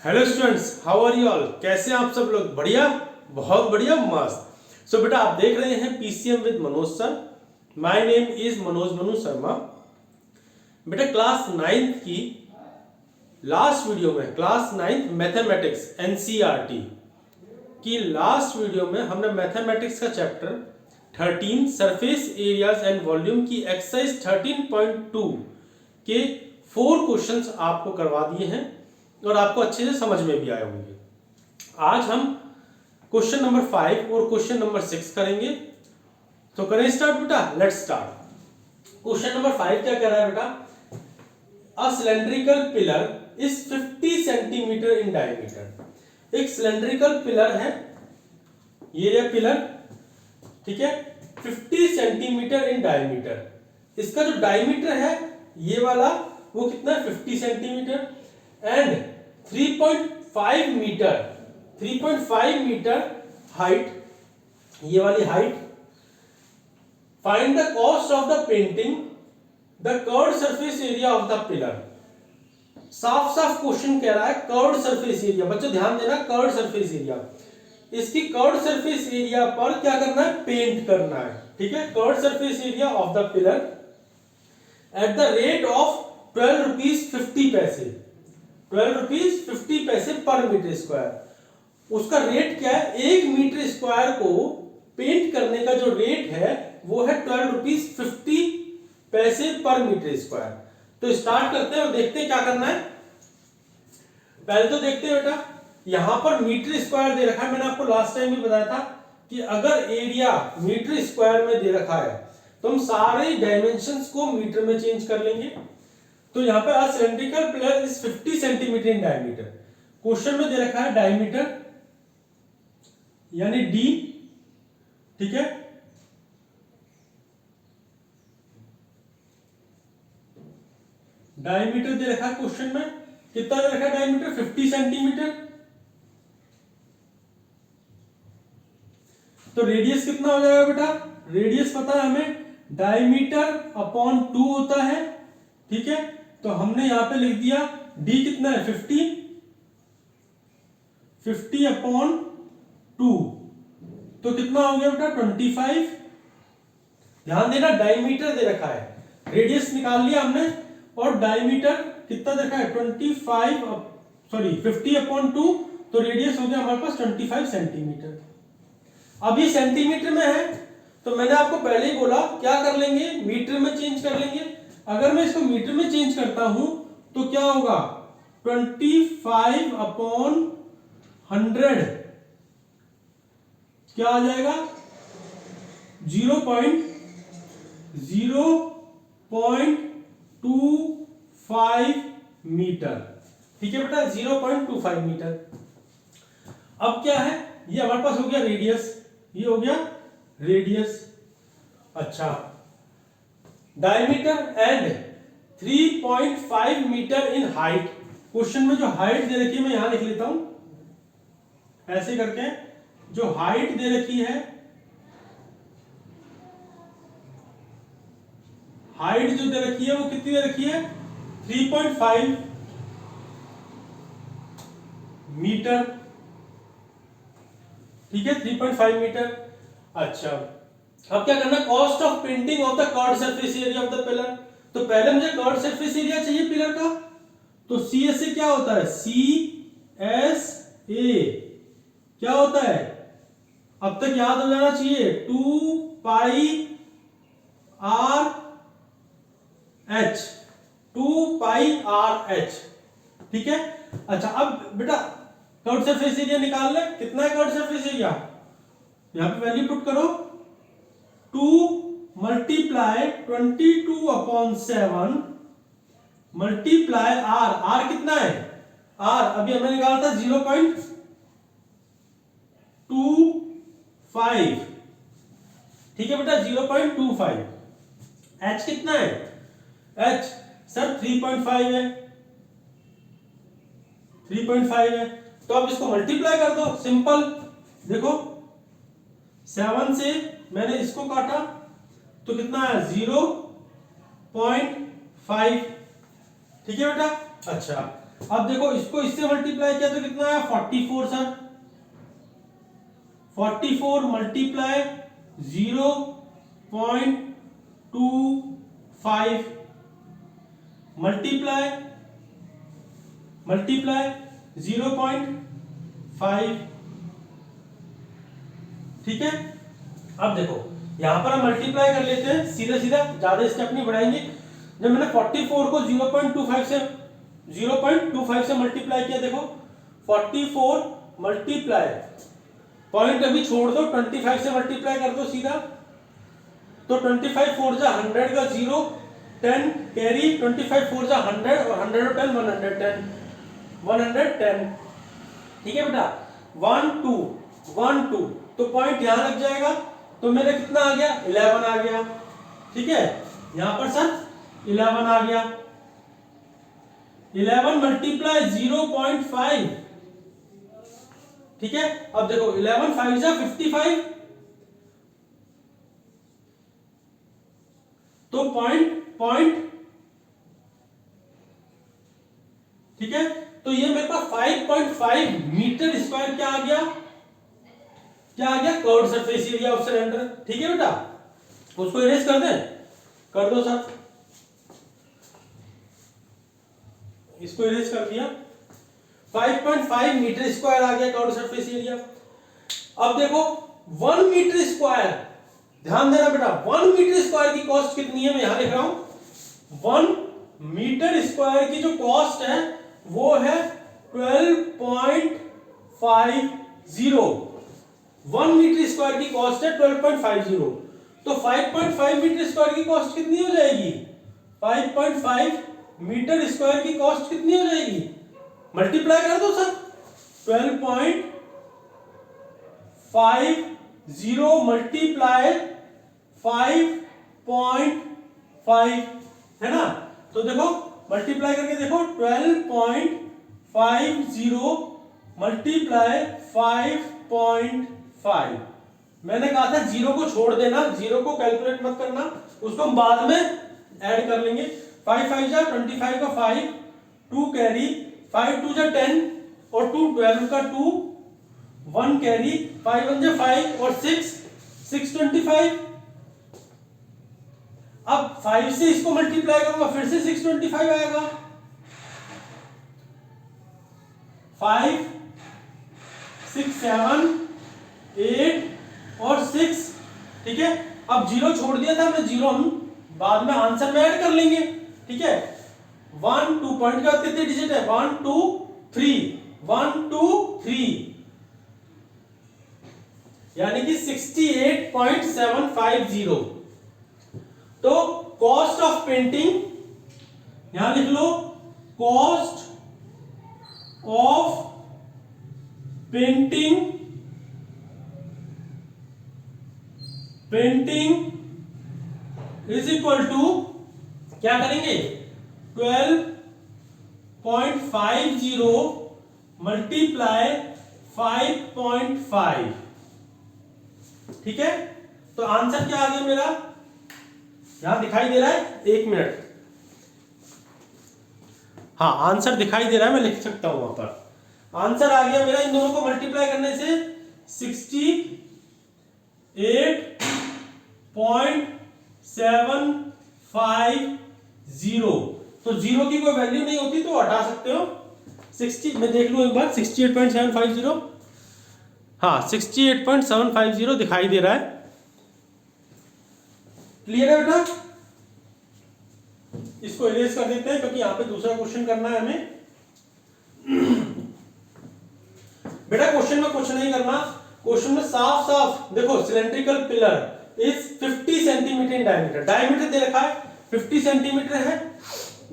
Hello students, how are you all. कैसे हैं आप सब लोग? बढ़िया, बहुत बढ़िया, मस्त। सो बेटा, आप देख रहे हैं PCM with Manoj sir. My name is Manoj Manu Sharma. बेटा, क्लास 9th की लास्ट वीडियो में, क्लास 9th मैथमेटिक्स एनसीईआरटी की लास्ट वीडियो में हमने मैथमेटिक्स का chapter 13 surface areas and volume की एक्सरसाइज 13.2 के 4 क्वेश्चंस आपको करवा दिए हैं और आपको अच्छे से समझ में भी आए होंगे। आज हम क्वेश्चन नंबर 5 और क्वेश्चन नंबर 6 करेंगे। तो करें स्टार्ट बेटा, लेट्स स्टार्ट। क्वेश्चन नंबर 5 क्या कह रहा है बेटा? A cylindrical pillar is 50 centimetre in diameter. एक सिलेंड्रिकल पिलर है, ये पिलर, ठीक है, 50 सेंटीमीटर इन डायमीटर। इसका जो डायमीटर है ये वाला, वो कितना है? 50 सेंटीमीटर एंड 3.5 मीटर हाइट, ये वाली height. Find the cost of the painting the curved surface area of the pillar. साफ साफ क्वेश्चन कह रहा है कर्व्ड सरफेस एरिया। बच्चों ध्यान देना, कर्व्ड सरफेस एरिया, इसकी कर्व्ड सरफेस एरिया पर क्या करना है? पेंट करना है, ठीक है। Curved surface area of the pillar at the rate of 12 rupees 50 पैसे, 12 रुपीज 50 पैसे पर मीटर स्क्वायर। उसका रेट क्या है? 1 मीटर स्क्वायर को पेंट करने का जो रेट है वो है 12 रुपीज 50 पैसे पर मीटर स्क्वायर। तो स्टार्ट करते हैं और देखते हैं क्या करना है। पहले तो देखते हैं बेटा, यहां पर मीटर स्क्वायर दे रखा है। मैंने आपको लास्ट टाइम भी बताया था कि अगर एरिया मीटर स्क्वायर में दे रखा है तो हम सारे डायमेंशंस को मीटर में चेंज कर लेंगे। तो यहां पे a cylindrical pillar is 50 centimetre in diameter. Question में दे रखा है डायमीटर यानी डी, ठीक है। डायमीटर दे रखा है क्वेश्चन में, कितना दे रखा है डायमीटर? 50 सेंटीमीटर। तो रेडियस कितना हो जाएगा बेटा? रेडियस पता है हमें, डायमीटर अपॉन 2 होता है, ठीक है। तो हमने यहां पे लिख दिया d कितना है? 50 अपॉन 2, तो कितना हो गया बेटा? 25। ध्यान देना, डायमीटर दे रखा है, रेडियस निकाल लिया हमने, और डायमीटर कितना देखा है? 50 अपॉन 2, तो रेडियस हो गया हमारे पास 25 सेंटीमीटर। अब ये सेंटीमीटर में है तो मैंने आपको पहले ही बोला क्या कर लेंगे? मीटर में चेंज कर लेंगे। अगर मैं इसको मीटर में चेंज करता हूं तो क्या होगा? 25 अपॉन 100 क्या आ जाएगा? 0.25 मीटर, ठीक है बेटा, 0.25 मीटर। अब क्या है? ये हमारे पास हो गया रेडियस, ये हो गया रेडियस। अच्छा, diameter and 3.5 metre in height. Question में जो हाइट दे रखी है मैं यहां लिख लेता हूं ऐसे करके। जो हाइट दे रखी है, हाइट जो दे रखी है वो कितनी दे रखी है? 3.5 मीटर, ठीक है, 3.5 मीटर। अच्छा, अब क्या करना? Cost of painting of the curved surface area of the pillar. तो पहले मुझे कर्व्ड सरफेस एरिया चाहिए पिलर का, तो सी एस ए क्या होता है? सी एस ए क्या होता है? अब तक याद हो जाना चाहिए, 2 pi r h, 2 pi r H, ठीक है। अच्छा, अब बेटा कर्व्ड सरफेस एरिया निकाल ले। कितना है कर्व्ड सरफेस एरिया? यहां पे वैल्यू पुट करो, 2 multiply 22 upon 7 multiply r. R कितना है? आर अभी हमने निकाला था 0.25, ठीक है बेटा, 0.25। एच कितना है? एच सर 3.5 है, 3.5 है। तो अब इसको मल्टीप्लाई कर दो, सिंपल। देखो 7 से मैंने इसको काटा तो कितना है? 0.5, ठीक है बेटा। अच्छा, अब देखो इसको इससे मल्टीप्लाई किया तो कितना है 44 सर। 44 multiply 0.25 multiply 0.5। ठीक है, अब देखो यहां पर हम मल्टीप्लाई कर लेते हैं सीधा सीधा, ज्यादा स्टेप नहीं बढ़ाएंगे। जब मैंने 44 को 0.25 से मल्टीप्लाई किया, देखो 44 मल्टीप्लाई पॉइंट अभी छोड़ दो, 25 से मल्टीप्लाई कर दो सीधा, तो 25 4 जा 100 का 0 10 कैरी, 25 4 जा 100 और 100 और 10 110। ठीक है बेटा, 1 2 1 2 तो पॉइंट यहां लग जाएगा, तो मेरा कितना आ गया 11 आ गया। ठीक है, यहां पर सर 11 आ गया। 11 मल्टीप्लाई 0.5। ठीक है, अब देखो 11 5 जा 55, तो पॉइंट। ठीक है, तो ये मेरे पास 5.5 मीटर स्क्वायर क्या आ गया, curved surface area of cylinder. ठीक है बेटा, उसको इरेज कर दें, कर दो सर, इसको इरेज कर दिया। 5.5 मीटर स्क्वायर आ गया कर्व्ड सरफेस एरिया। अब देखो 1 मीटर स्क्वायर, ध्यान देना बेटा, 1 मीटर स्क्वायर की कॉस्ट कितनी है, मैं यहां लिख रहा हूं। 1 मीटर स्क्वायर की जो कॉस्ट है वो है 12.50। 1 मीटर स्क्वायर की कॉस्ट है 12.50, तो 5.5 मीटर स्क्वायर की कॉस्ट कितनी हो जाएगी, 5.5 मीटर स्क्वायर की कॉस्ट कितनी हो जाएगी, मल्टीप्लाई कर दो सर, 12.50 मल्टीप्लाई 5.5 है ना, तो देखो मल्टीप्लाई करके देखो 12.50 मल्टीप्लाई 5.5। मैंने कहा था जीरो को छोड़ देना, जीरो को कैलकुलेट मत करना, उसको हम बाद में ऐड कर लेंगे। 5 5 जा 25 का 5, 2 कैरी, 5 2 जा 10 और 2 12 का 2, 1 कैरी, 5 1 जा 5 और 6 625। अब 5 से इसको मल्टीप्लाई करूंगा, फिर से 625 आएगा। 5 6 7 8 और 6। ठीक है, अब जीरो छोड़ दिया था मैं, जीरो हम बाद में आंसर में ऐड कर लेंगे। ठीक है, 1 2 पॉइंट के बाद कितने डिजिट है, 1 2 3, 1 2 3, यानी कि 68.750। तो कॉस्ट ऑफ पेंटिंग यहां लिख लो, cost of painting is equal to, क्या करेंगे, 12.50 मल्टीप्लाई 5.5। ठीक है, तो आंसर क्या आ गया मेरा, यहां दिखाई दे रहा है, 1 मिनट, हाँ आंसर दिखाई दे रहा है, मैं लिख सकता हूं वहां पर। आंसर आ गया मेरा इन दोनों को मल्टीप्लाई करने से 68.750। तो जीरो की कोई वैल्यू नहीं होती तो हटा सकते हो। 60 मैं देख लूं एक बार, 68.750, हाँ 68.750 दिखाई दे रहा है। क्लियर है बेटा, इसको इरेज कर देते हैं क्योंकि यहां पे दूसरा क्वेश्चन करना है हमें। बेटा क्वेश्चन में कुछ नहीं करना, क्वेश्चन में साफ साफ देखो, cylindrical pillar is 50 centimetre in diameter, diameter दे रखा है 50 सेंटीमीटर है,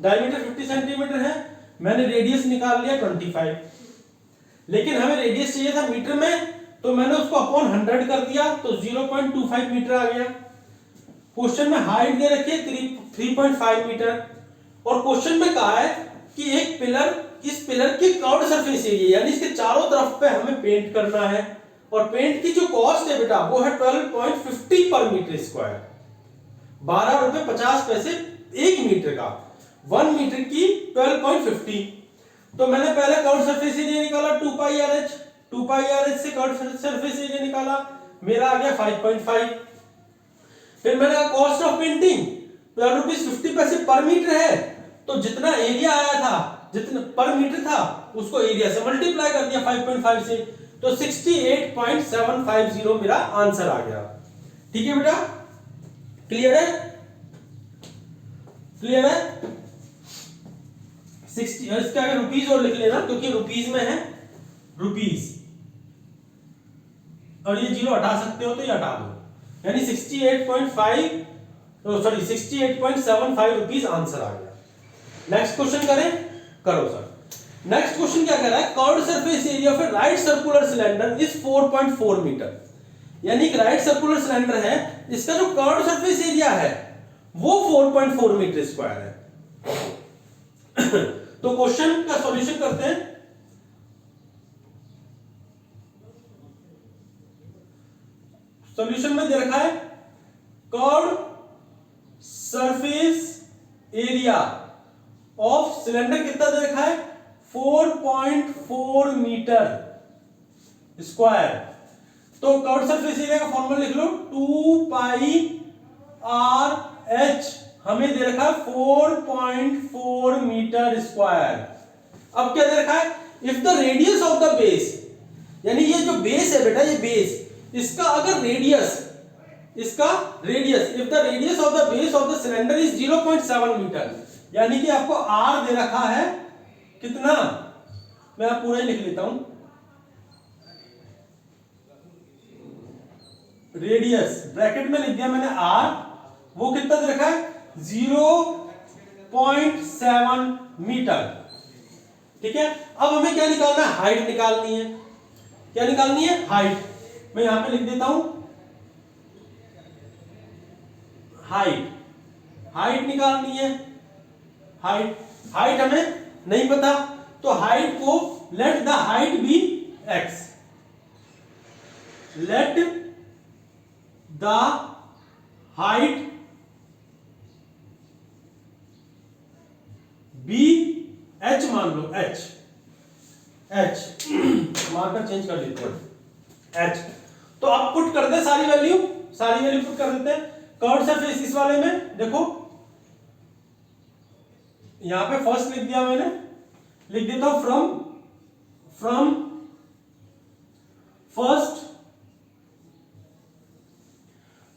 डायमीटर 50 सेंटीमीटर है, मैंने रेडियस निकाल लिया 25, लेकिन हमें रेडियस चाहिए था मीटर में, तो मैंने उसको अपॉन 100 कर दिया, तो 0.25 मीटर आ गया। क्वेश्चन में हाइट दे रखी है 3.5 मीटर, और क्वेश्चन में कहा है कि एक पिलर, इस पिलर की कर्व्ड सरफेस एरिया यानी इसके चारों तरफ पे हमें पेंट करना है, और पेंट की जो कॉस्ट है बेटा वो है 12.50 पर मीटर स्क्वायर, 12 रुपए 50 पैसे 1 मीटर का, 1 मीटर की 12.50। तो मैंने पहले कर्व सरफेस एरिया निकाला 2 pi r h, 2 pi r H से कर्व सरफेस एरिया निकाला, मेरा आ गया 5.5। फिर मैंने कहा कॉस्ट ऑफ पेंटिंग ₹50 पर मीटर है, तो जितना एरिया आया था, जितना पर मीटर था, उसको एरिया से मल्टीप्लाई कर दिया 5.5 से, तो 68.750 मेरा आंसर आ गया। ठीक है बेटा, क्लियर है? क्लियर है? 60, इसके आगे रुपीज और लिख लेना क्योंकि रुपीज में है रुपीज, और ये जीरो हटा सकते हो तो ये हटा दो, यानी 68.75 रुपीज आंसर आ गया। नेक्स्ट क्वेश्चन करें, करो सर। नेक्स्ट क्वेश्चन क्या कह रहा है, curved surface area of a right circular cylinder is 4.4 metre, यानी कि राइट सर्कुलर सिलेंडर है, इसका जो कर्व्ड सरफेस एरिया है वो 4.4 मीटर स्क्वायर है। तो क्वेश्चन का सॉल्यूशन करते हैं। सॉल्यूशन में दे रखा है curved surface area of cylinder कितना दे रखा है, 4.4 मीटर स्क्वायर। तो कर्व्ड सरफेस एरिया का फॉर्मूला लिख लो, 2 पाई आर एच, हमें दे रखा है 4.4 मीटर स्क्वायर। अब क्या दे रखा है, if the radius of the base, यानी ये जो बेस है बेटा, ये बेस, इसका अगर रेडियस, इसका radius, if the radius of the base of the cylinder is 0.7 metre, यानी कि आपको आर दे रखा है कितना, मैं आप पूरा ही लिख लेता हूं, रेडियस ब्रैकेट में लिख दिया मैंने आर, वो कितना दे रखा है 0.7 मीटर। ठीक है, अब हमें क्या निकालना है, हाइट निकालनी है। क्या निकालनी है, हाइट। मैं यहां पे लिख देता हूं हाइट, हाइट निकालनी है। हाइट, हाइट हमें नहीं पता, तो हाइट को let the height be x, let the height be h मान लो, h मार्कर चेंज कर देते हैं h। तो अब पुट कर दे सारी वैल्यू पुट कर देते हैं। कर्व्ड सरफेस इस वाले में देखो, यहां पे फर्स्ट लिख दिया मैंने, लिख देता हूं from first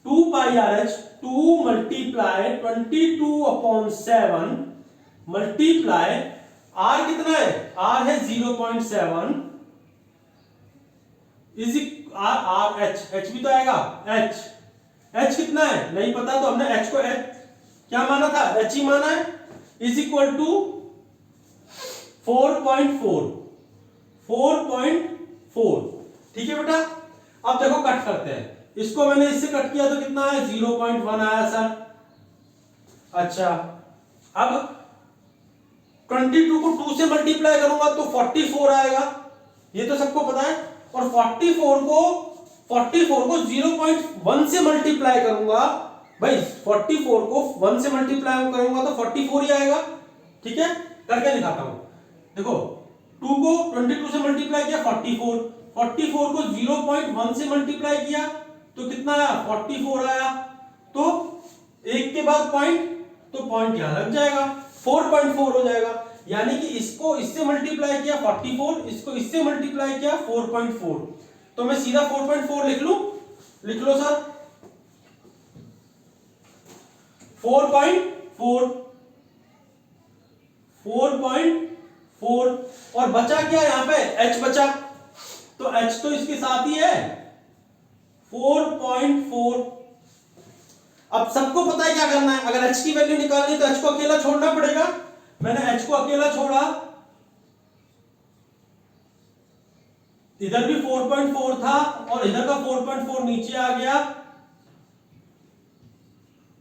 2 pi r h, 2 multiply 22/7 multiply r कितना है, आर है 0.7 इज आर एच, एच भी तो आएगा, एच कितना है नहीं पता, तो हमने एच को एच क्या माना था, एच ही माना है, इज इक्वल टू 4.4। ठीक है बेटा, अब देखो कट करते हैं, इसको मैंने इससे कट किया तो कितना है 0.1 आया सर। अच्छा, अब 22 को 2 से मल्टीप्लाई करूंगा तो 44 आएगा, ये तो सबको पता है, और 44 को 0.1 से मल्टीप्लाई करूंगा, भाई 44 को 1 से मल्टीप्लाई करूंगा तो 44 ही आएगा। ठीक है, करके दिखाता हूं, देखो 2 को 22 से मल्टीप्लाई किया 44 को 0.1 से मल्टीप्लाई किया तो कितना आया 44 आया, तो एक के बाद पॉइंट, तो पॉइंट यहां लग जाएगा, 4.4 हो जाएगा, यानी कि इसको इससे मल्टीप्लाई किया 44, इसको इससे मल्टीप्लाई किया 4.4, तो मैं सीधा 4.4 लिख लूं, लिख लो सर 4.4 और बचा क्या यहां पे h बचा, तो h तो इसके साथ ही है 4.4। अब सबको पता है क्या करना है, अगर h की वैल्यू निकालनी है तो h को अकेला छोड़ना पड़ेगा, मैंने h को अकेला छोड़ा, इधर भी 4.4 था और इधर का 4.4 नीचे आ गया,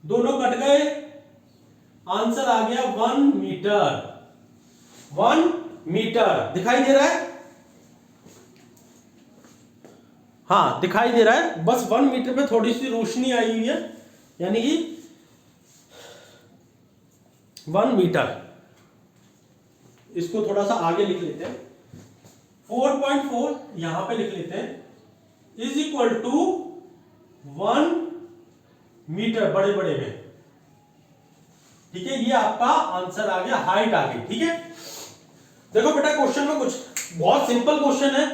दोनों कट गए, आंसर आ गया 1 मीटर। 1 मीटर दिखाई दे रहा है, हाँ दिखाई दे रहा है, बस 1 मीटर पे थोड़ी सी रोशनी आई हुई है, यानी कि 1 मीटर इसको थोड़ा सा आगे लिख लेते हैं, 4.4 यहां पे लिख लेते हैं, इज इक्वल टू 1 मीटर बड़े बड़े में। ठीक है, ये आपका आंसर आ गया, हाइट आ गई। ठीक है, देखो बेटा क्वेश्चन में कुछ बहुत सिंपल क्वेश्चन है।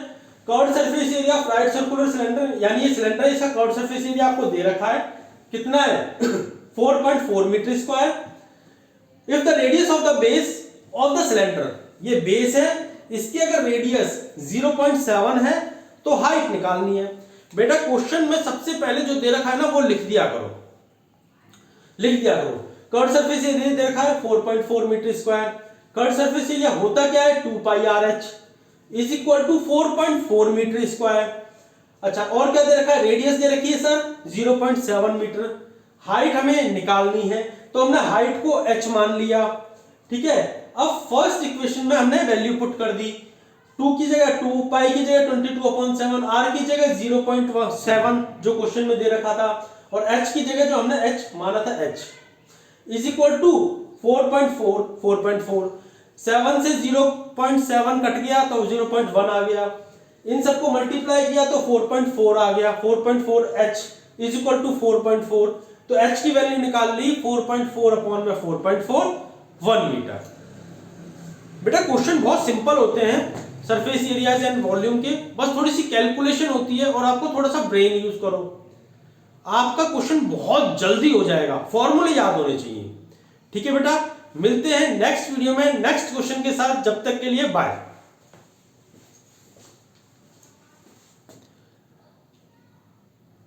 Curved surface area of right circular cylinder, यानी ये सिलेंडर, इसका कर्व्ड सरफेस एरिया आपको दे रखा है, कितना है 4.4 metre square. If the radius of the base of the cylinder, ये बेस है, इसकी अगर रेडियस 0.7 है तो हाइट निकालनी है। बेटा क्वेश्चन में सबसे पहले जो दे रखा है ना वो लिख दिया करो, लिख दिया करो। कर्व्ड सरफेस एरिया दे रखा है 4.4 metre square. Curved surface area होता क्या है 2 pi r h is equal to 4.4 metre square. अच्छा, और क्या दे रखा है, रेडियस दे रखी है सर 0.7 मीटर। हाइट हमें निकालनी है तो हमने हाइट को h मान लिया। ठीक है, अब फर्स्ट इक्वेशन में हमने वैल्यू पुट कर दी, 2 की जगह 2, पाई की जगह 22/7, r की जगह 0.7 जो क्वेश्चन में दे रखा था, और h की जगह जो हमने h माना था h इज इक्वल टू 4.4, 7 से 0.7 कट गया तो 0.1 आ गया, इन सबको मल्टीप्लाई किया तो 4.4 आ गया, 4.4 h इज इक्वल टू 4.4, तो h की वैल्यू निकाल ली 4.4 अपॉन में 4.4 1 मीटर। बेटा क्वेश्चन बहुत सिंपल होते हैं सरफेस एरियाज एंड वॉल्यूम के, बस थोड़ी सी कैलकुलेशन होती है और आपको थोड़ा सा ब्रेन यूज करो, आपका क्वेश्चन बहुत जल्दी हो जाएगा, फॉर्मूले याद होने चाहिए। ठीक है बेटा, मिलते हैं नेक्स्ट वीडियो में नेक्स्ट क्वेश्चन के साथ, जब तक के लिए बाय।